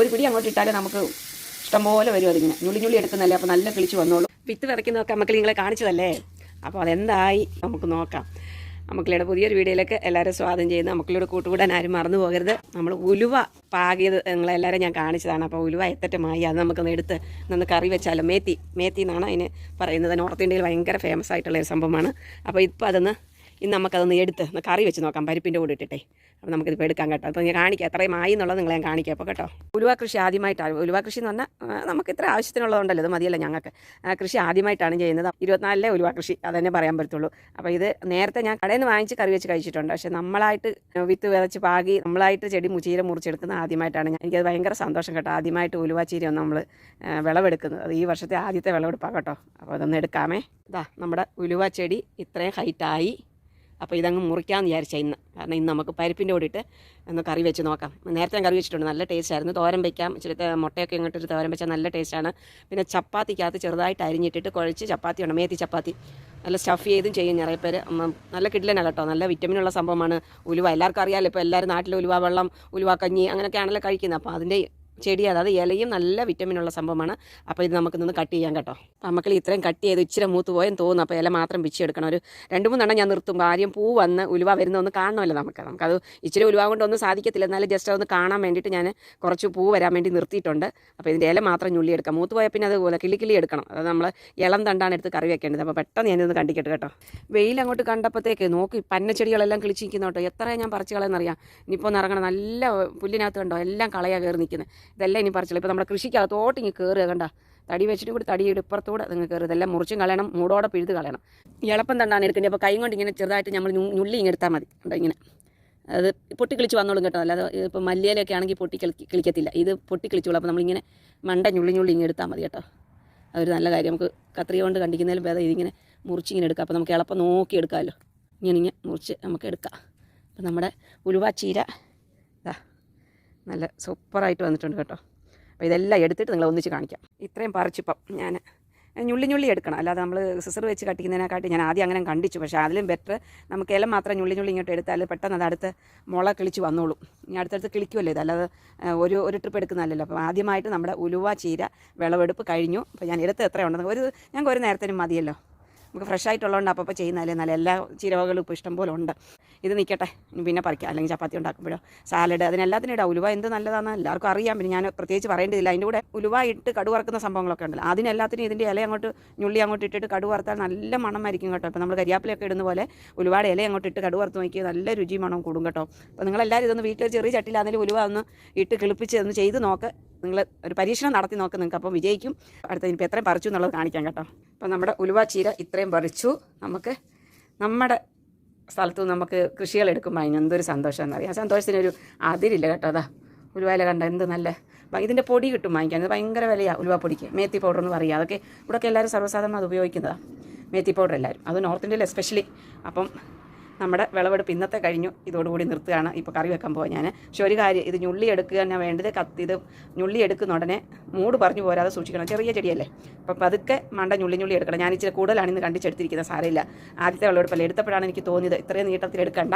ഒരു പിടി അങ്ങോട്ട് ഇട്ടാലേ നമുക്ക് ഇഷ്ടംപോലെ വരും അതിങ്ങനെ ഞുള്ളി എടുക്കുന്നതല്ലേ. അപ്പോൾ നല്ല കിളിച്ച് വന്നോളൂ. വിത്ത് വിതയ്ക്കുന്നതൊക്കെ നമുക്ക് നിങ്ങളെ കാണിച്ചതല്ലേ. അപ്പോൾ അതെന്തായി നമുക്ക് നോക്കാം. മക്കളുടെ പുതിയൊരു വീഡിയോയിലേക്ക് എല്ലാവരും സ്വാഗതം ചെയ്യുന്നു. മക്കളുടെ കൂട്ടുകൂടാൻ ആരും മറന്നു പോകരുത്. നമ്മൾ ഉലുവ പാകിയത് നിങ്ങളെല്ലാവരും ഞാൻ കാണിച്ചതാണ്. അപ്പോൾ ഉലുവ എത്തറ്റമായി അത് നമുക്കൊന്ന് എടുത്ത് നിന്ന് കറി വെച്ചാലും മേത്തി എന്നാണ് അതിന് പറയുന്നത്. നോർത്ത് ഇന്ത്യയിൽ ഭയങ്കര ഫേമസ് ആയിട്ടുള്ളൊരു സംഭവമാണ്. അപ്പോൾ ഇപ്പോൾ ഇന്ന് നമുക്കതൊന്ന് എടുത്ത് കറി വെച്ച് നോക്കാം, പരിപ്പിൻ്റെ കൂടെ ഇട്ടിട്ടേ. അപ്പോൾ നമുക്കിതിപ്പോൾ എടുക്കാം കേട്ടോ. അപ്പോൾ ഞാൻ കാണിക്കാം എത്രയും ആയി എന്നുള്ളത് നിങ്ങളെ ഞാൻ കാണിക്കാം. അപ്പോൾ കേട്ടോ, ഉലുവ കൃഷി ആദ്യമായിട്ടാണ്. ഉലുവ കൃഷി എന്ന് പറഞ്ഞാൽ നമുക്ക് ഇത്ര ആവശ്യത്തിനുള്ളതുണ്ടല്ലോ, ഇത് മതിയല്ല ഞങ്ങൾക്ക്. കൃഷി ആദ്യമായിട്ടാണ് ചെയ്യുന്നത്. 24 ഉലുവ കൃഷി അതന്നെ പറയാൻ പറ്റുള്ളൂ. അപ്പോൾ ഇത് നേരത്തെ ഞാൻ കടയിൽ നിന്ന് വാങ്ങിച്ച് കറി വെച്ച് കഴിച്ചിട്ടുണ്ട്. പക്ഷേ നമ്മളായിട്ട് വിത്ത് വിതച്ച് പാകി നമ്മളായിട്ട് ചീര മുറിച്ചെടുക്കുന്നത് ആദ്യമായിട്ടാണ്. എനിക്കത് ഭയങ്കര സന്തോഷം കേട്ടോ. ആദ്യമായിട്ട് ഉലുവ ചീരയാണ് നമ്മൾ വിളവെടുക്കുന്നത്. അത് ഈ വർഷത്തെ ആദ്യത്തെ വിളവെടുപ്പാണ് കേട്ടോ. അപ്പോൾ അതൊന്ന് എടുക്കാമേ. ഇതാ നമ്മുടെ ഉലുവ ചെടി ഇത്രയും ഹൈറ്റായി. അപ്പോൾ ഇതങ്ങ് മുറിക്കാമെന്ന് വിചാരിച്ചാൽ ഇന്ന്. കാരണം ഇന്ന് നമുക്ക് പരിപ്പിൻ്റെ കൂടെ ഇട്ട് ഒന്ന് കറി വെച്ച് നോക്കാം. നേരത്തെ ഞാൻ കറി വെച്ചിട്ടുണ്ട്, നല്ല ടേസ്റ്റായിരുന്നു. തോരൻ വയ്ക്കാം, ഇച്ചിരി മുട്ടയൊക്കെ ഇങ്ങോട്ടൊരു തോരൻ വെച്ചാൽ നല്ല ടേസ്റ്റാണ്. പിന്നെ ചപ്പാത്തിക്കകത്ത് ചെറുതായിട്ട് അരിഞ്ഞിട്ടിട്ട് കുഴച്ച് ചപ്പാത്തിയുണ്ട്, മേത്തി ചപ്പാത്തി നല്ല സ്റ്റഫ് ചെയ്തും ചെയ്യും നിറയെ പേര്. നല്ല കിഡ്ലനാണ് കേട്ടോ, നല്ല വിറ്റമിനുള്ള സംഭവമാണ് ഉലുവ. എല്ലാവർക്കും അറിയാമല്ലോ, ഇപ്പോൾ എല്ലാവരും നാട്ടിൽ ഉലുവ വെള്ളം, ഉലുവ കഞ്ഞി അങ്ങനെയൊക്കെയാണല്ലോ കഴിക്കുന്നത്. അപ്പോൾ അതിൻ്റെ ചെടി അതായത് ഇലയും നല്ല വിറ്റമിനുള്ള സംഭവമാണ്. അപ്പോൾ ഇത് നമുക്ക് നിന്ന് കട്ട് ചെയ്യാം കേട്ടോ. അപ്പോൾ നമുക്ക് ഇത്രയും കട്ട് ചെയ്ത് ഇച്ചിരി മൂത്ത് പോയെന്ന് തോന്നുന്നു. അപ്പോൾ ഇല മാത്രം പിച്ചെടുക്കണം. ഒരു 2-3 ഞാൻ നിർത്തും. കാര്യം പൂ വന്ന് ഉലുവ വരുന്നൊന്ന് കാണണമല്ലോ നമുക്കത് ഇച്ചിരി ഉലുവ കൊണ്ടൊന്നും സാധിക്കത്തില്ല. എന്നാലും ജസ്റ്റ് ഒന്ന് കാണാൻ വേണ്ടിയിട്ട് ഞാൻ കുറച്ച് പൂ വരാൻ വേണ്ടി നിർത്തിയിട്ടുണ്ട്. അപ്പോൾ ഇതിൻ്റെ ഇല മാത്രം ഞുള്ളി എടുക്കാം. മൂത്ത് പോയാൽ പിന്നെ അതുപോലെ കിളി എടുക്കണം. അത് നമ്മൾ ഇളം തണ്ടാണ് എടുത്ത് കറി വെക്കേണ്ടത്. അപ്പോൾ പെട്ടെന്ന് ഞാനിതൊന്ന് കണ്ടിക്കട്ടെ കേട്ടോ. വെയിൽ അങ്ങോട്ട് കണ്ടപ്പോഴത്തേക്ക് നോക്കി പന്നച്ചെടികളെല്ലാം കിളിച്ചിരിക്കുന്നു കേട്ടോ. എത്ര ഞാൻ പറിച്ച് കളയെന്നറിയാം. ഇനിയിപ്പോൾ ഒന്ന് ഇറങ്ങണം. നല്ല പുല്ലിനകത്ത് കണ്ടോ, എല്ലാം കളയാ കയറി നിൽക്കുന്നത്. ഇതെല്ലാം ഇനി പറിച്ചില്ല. ഇപ്പോൾ നമ്മുടെ കൃഷിക്കകത്തോട്ട് ഇങ്ങനെ കയറുക കണ്ട, തടി വെച്ചിട്ട് കൂടി തടിയുടെ ഇപ്പുറത്തൂടെ നിങ്ങൾ കയറുക. ഇതെല്ലാം മുറിച്ചും കളയണം, മൂടോടെ പിഴുത് കളയണം. എളുപ്പം തണ്ടാണ് എടുക്കേണ്ടത്. അപ്പോൾ കൈ കൊണ്ട് ഇങ്ങനെ ചെറുതായിട്ട് നമ്മൾ ഞുള്ളി ഇങ്ങനെ എടുത്താൽ മതി. കണ്ടോ ഇങ്ങനെ അത് പൊട്ടിക്കിളിച്ച് വന്നോളും കേട്ടോ. അല്ലാതെ ഇപ്പോൾ മല്ലിയിലൊക്കെ ആണെങ്കിൽ കിളിക്കത്തില്ല. ഇത് പൊട്ടിക്കിളിച്ചോളൂ. അപ്പോൾ നമ്മളിങ്ങനെ മണ്ട ഞുള്ളി ഇങ്ങനെ എടുത്താൽ മതി കേട്ടോ. അതൊരു നല്ല കാര്യം. നമുക്ക് കത്രിക കൊണ്ട് കണ്ടിക്കുന്നതിലും ഭേദം ഇതിങ്ങനെ മുറിച്ചിങ്ങനെ എടുക്കാം. അപ്പോൾ നമുക്ക് എളുപ്പം നോക്കി എടുക്കാമല്ലോ. ഇങ്ങനെ മുറിച്ച് നമുക്ക് എടുക്കാം. അപ്പോൾ നമ്മുടെ ഉലുവ ചീര ഇതാ നല്ല സൂപ്പറായിട്ട് വന്നിട്ടുണ്ട് കേട്ടോ. അപ്പോൾ ഇതെല്ലാം എടുത്തിട്ട് നിങ്ങളെ ഒന്നിച്ച് കാണിക്കാം. ഇത്രയും പറിച്ചിപ്പം ഞാൻ ഞുള്ളി എടുക്കണം. അല്ലാതെ നമ്മൾ സിസർ വെച്ച് കട്ടിക്കുന്നതിനെക്കാട്ടി ഞാൻ ആദ്യം അങ്ങനെ കണ്ടിച്ചു. പക്ഷേ അതിലും ബെറ്റർ നമുക്ക് ഇല മാത്രം ഞുള്ളി ഇങ്ങോട്ട് എടുത്താൽ പെട്ടെന്ന് അത് അടുത്ത് മുള കിളിച്ച് വന്നോളും. ഇനി അടുത്തടുത്ത് കിളിക്കുമല്ലോ ഇത്, അല്ലാതെ ഒരു ട്രിപ്പ് എടുക്കുന്നതല്ലല്ലോ. അപ്പോൾ ആദ്യമായിട്ട് നമ്മുടെ ഉലുവ ചീര വിളവെടുപ്പ് കഴിഞ്ഞു. അപ്പോൾ ഞാൻ എടുത്ത് എത്ര ഉണ്ടെന്ന് ഞങ്ങൾക്ക് ഒരു നേരത്തിനും മതിയല്ലോ. നമുക്ക് ഫ്രഷ് ആയിട്ടുള്ളതുകൊണ്ട് അപ്പോൾ ചെയ്യുന്നതല്ലേ നല്ല. എല്ലാ ചീരവകളും ഇപ്പോൾ ഇഷ്ടം പോലെ ഉണ്ട്. ഇത് നിൽക്കട്ടെ, പിന്നെ പറിക്കാം. അല്ലെങ്കിൽ ചപ്പാത്തി ഉണ്ടാക്കുമ്പോഴോ സാലഡ് അതിനെല്ലാത്തിനും ഇടാം. ഉലുവ എന്ത് നല്ലതാണെന്ന് എല്ലാവർക്കും അറിയാം. പിന്നെ ഞാൻ പ്രത്യേകിച്ച് പറയേണ്ടതില്ല. അതിൻ്റെ കൂടെ ഉലുവ ഇട്ട് കടു വറുക്കുന്ന സംഭവങ്ങളൊക്കെ ഉണ്ടല്ലോ. അതിനെല്ലാത്തിനും ഇതിൻ്റെ ഇല ഞുള്ളി അങ്ങോട്ട് ഇട്ടിട്ട് കടു വറുത്താൽ നല്ല മണമായിരിക്കും കേട്ടോ. ഇപ്പോൾ നമ്മൾ കരിയാപ്പിലൊക്കെ ഇടുന്ന പോലെ ഉലുവയുടെ ഇല അങ്ങോട്ട് ഇട്ട് കടു വറുത്ത് നോക്കിയാൽ നല്ല രുചി മണം കൂടും കേട്ടോ. അപ്പോൾ നിങ്ങളെല്ലാവരും ഇതൊന്ന് വീട്ടിൽ ചെറിയ ചട്ടിയിലാണെങ്കിലും ഉലുവ ഒന്ന് ഇട്ട് കിളിപ്പിച്ച് ഒന്ന് ചെയ്ത് നോക്ക്. നിങ്ങൾ ഒരു പരീക്ഷണം നടത്തി നോക്ക്, നിങ്ങൾക്ക് അപ്പം വിജയിക്കും. അടുത്ത ഇപ്പോൾ എത്രയും പറിച്ചു എന്നുള്ളത് കാണിക്കാം കേട്ടോ. അപ്പോൾ നമ്മുടെ ഉലുവ ചീര ഇത്രയും പറിച്ചു. നമുക്ക് നമ്മുടെ സ്ഥലത്ത് നമുക്ക് കൃഷികൾ എടുക്കുമ്പോൾ അതിന് എന്തൊരു സന്തോഷം എന്നറിയാം. ആ സന്തോഷത്തിനൊരു അതിരില്ല കേട്ടോ. അതാ ഉലുവയില കണ്ട എന്ത് നല്ല. ഇതിൻ്റെ പൊടി കിട്ടും വാങ്ങിക്കാൻ. ഇത് ഭയങ്കര വിലയാണ് ഉലുവ പൊടിക്ക്. മേത്തി പൗഡർ എന്ന് പറയുക. അതൊക്കെ ഇവിടെയൊക്കെ എല്ലാവരും സർവ്വസാധാരണ അത് ഉപയോഗിക്കുന്നതാണ്, മേത്തി പൗഡർ എല്ലാവരും. അത് നോർത്ത് ഇന്ത്യയിൽ എസ്പെഷ്യലി. അപ്പം നമ്മുടെ വിളവെടുപ്പ് ഇന്നത്തെ കഴിഞ്ഞു. ഇതോടുകൂടി നിർത്തുകയാണ്. ഇപ്പോൾ കറി വെക്കാൻ പോകാൻ ഞാൻ. പക്ഷേ ഒരു കാര്യം, ഇത് ഞുള്ളി എടുക്കുക തന്നെ വേണ്ടത്. ഇത് ഞുള്ളി എടുക്കുന്ന ഉടനെ മൂട് പറഞ്ഞു പോരാതെ സൂക്ഷിക്കണം. ചെറിയ ചെടിയല്ലേ, അപ്പം പതുക്കെ മണ്ട ഞുള്ളി എടുക്കണം. ഞാൻ ഇച്ചിരി കൂടുതലാണ് ഇന്ന് കണ്ടിച്ചെടുത്തിരിക്കുന്നത്. സാരമില്ല, ആദ്യത്തെ വിളവെടുപ്പല്ലേ. എടുത്തപ്പോഴാണ് എനിക്ക് തോന്നിയത് ഇത്രയും നീട്ടത്തിൽ എടുക്കണ്ട,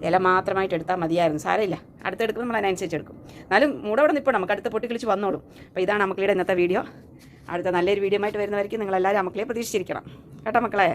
ഇല മാത്രമായിട്ട് എടുത്താൽ മതിയായിരുന്നു. സാരമില്ല, അടുത്തെടുക്കുമ്പോൾ നമ്മൾ അതിനനുസരിച്ച് എടുക്കും. എന്നാലും മൂടവിടെ നിൽപ്പോൾ നമുക്ക് അടുത്ത് പൊട്ടിക്കിളിച്ച് വന്നോളും. അപ്പോൾ ഇതാണ് മക്കളുടെ ഇന്നത്തെ വീഡിയോ. അടുത്ത നല്ലൊരു വീഡിയോ ആയിട്ട് വരുന്നവർക്ക് നിങ്ങളെല്ലാവരും മക്കളെ പ്രതീക്ഷിച്ചിരിക്കണം കേട്ടോ മക്കളെ.